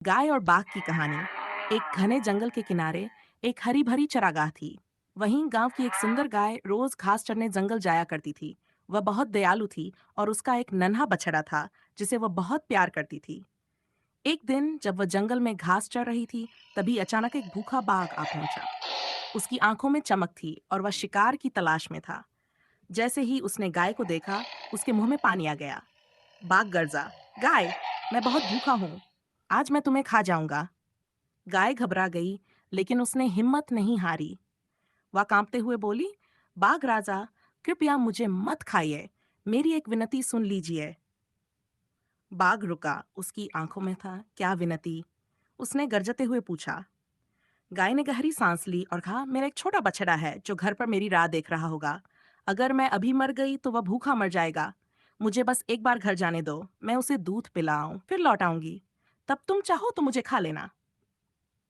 गाय और बाघ की कहानी। एक घने जंगल के किनारे एक हरी भरी चरागाह थी। वहीं गांव की एक सुंदर गाय रोज घास चरने जंगल जाया करती थी। वह बहुत दयालु थी और उसका एक नन्हा बछड़ा था जिसे वह बहुत प्यार करती थी। एक दिन जब वह जंगल में घास चर रही थी, तभी अचानक एक भूखा बाघ आ पहुंचा। उसकी आंखों में चमक थी और वह शिकार की तलाश में था। जैसे ही उसने गाय को देखा, उसके मुंह में पानी आ गया। बाघ गर्जा, गाय, मैं बहुत भूखा हूँ, आज मैं तुम्हें खा जाऊंगा। गाय घबरा गई, लेकिन उसने हिम्मत नहीं हारी। वह कांपते हुए बोली, बाघ राजा, कृपया मुझे मत खाइए, मेरी एक विनती सुन लीजिए। बाघ रुका, उसकी आंखों में था क्या विनती। उसने गरजते हुए पूछा। गाय ने गहरी सांस ली और कहा, मेरा एक छोटा बछड़ा है जो घर पर मेरी राह देख रहा होगा। अगर मैं अभी मर गई तो वह भूखा मर जाएगा। मुझे बस एक बार घर जाने दो, मैं उसे दूध पिलाऊं, फिर लौट आऊंगी। तब तुम चाहो तो मुझे खा लेना।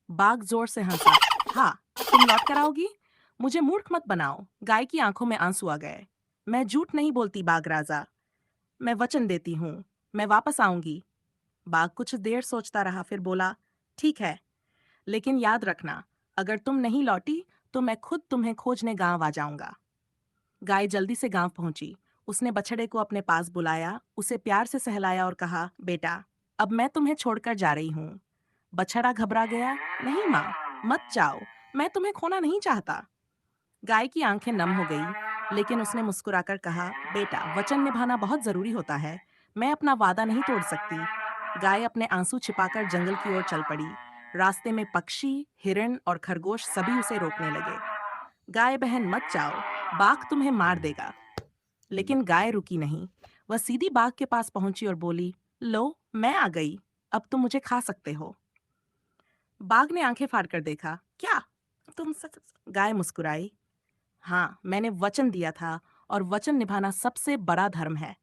बाघ जोर से हंसा। हाँ, तुम लौट कर आओगी? मुझे मूर्ख मत बनाओ। गाय की आंखों में आंसू आ गए। मैं झूठ नहीं बोलती बाघ राजा, मैं वचन देती हूँ, मैं वापस आऊंगी। बाघ कुछ देर सोचता रहा, फिर बोला, ठीक है, लेकिन याद रखना, अगर तुम नहीं लौटी तो मैं खुद तुम्हें खोजने गांव आ जाऊंगा। गाय जल्दी से गांव पहुंची। उसने बछड़े को अपने पास बुलाया, उसे प्यार से सहलाया और कहा, बेटा, अब मैं तुम्हें छोड़कर जा रही हूँ। बछड़ा घबरा गया। नहीं माँ, मत जाओ, मैं तुम्हें खोना नहीं चाहता। गाय की आंखें नम हो गई, लेकिन उसने मुस्कुराकर कहा, बेटा, वचन निभाना बहुत जरूरी होता है, मैं अपना वादा नहीं तोड़ सकती। गाय अपने आंसू छिपाकर जंगल की ओर चल पड़ी। रास्ते में पक्षी, हिरण और खरगोश सभी उसे रोकने लगे। गाय बहन, मत जाओ, बाघ तुम्हें मार देगा। लेकिन गाय रुकी नहीं। वह सीधी बाघ के पास पहुंची और बोली, लो, मैं आ गई, अब तुम मुझे खा सकते हो। बाघ ने आंखें फाड़कर देखा। क्या तुम सच? गाय मुस्कुराई। हाँ, मैंने वचन दिया था, और वचन निभाना सबसे बड़ा धर्म है।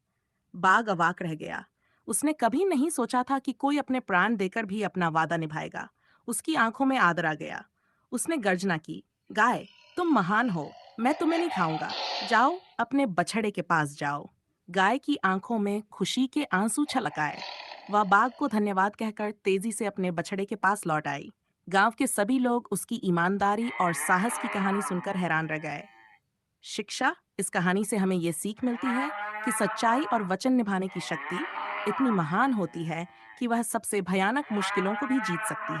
बाघ अवाक रह गया। उसने कभी नहीं सोचा था कि कोई अपने प्राण देकर भी अपना वादा निभाएगा। उसकी आंखों में आदर आ गया। उसने गर्जना की, गाय, तुम महान हो, मैं तुम्हें नहीं खाऊंगा। जाओ, अपने बछड़े के पास जाओ। गाय की आंखों में खुशी के आंसू छलक आए। वह बाघ को धन्यवाद कहकर तेजी से अपने बछड़े के पास लौट आई। गांव के सभी लोग उसकी ईमानदारी और साहस की कहानी सुनकर हैरान रह गए। शिक्षा, इस कहानी से हमें ये सीख मिलती है कि सच्चाई और वचन निभाने की शक्ति इतनी महान होती है कि वह सबसे भयानक मुश्किलों को भी जीत सकती है।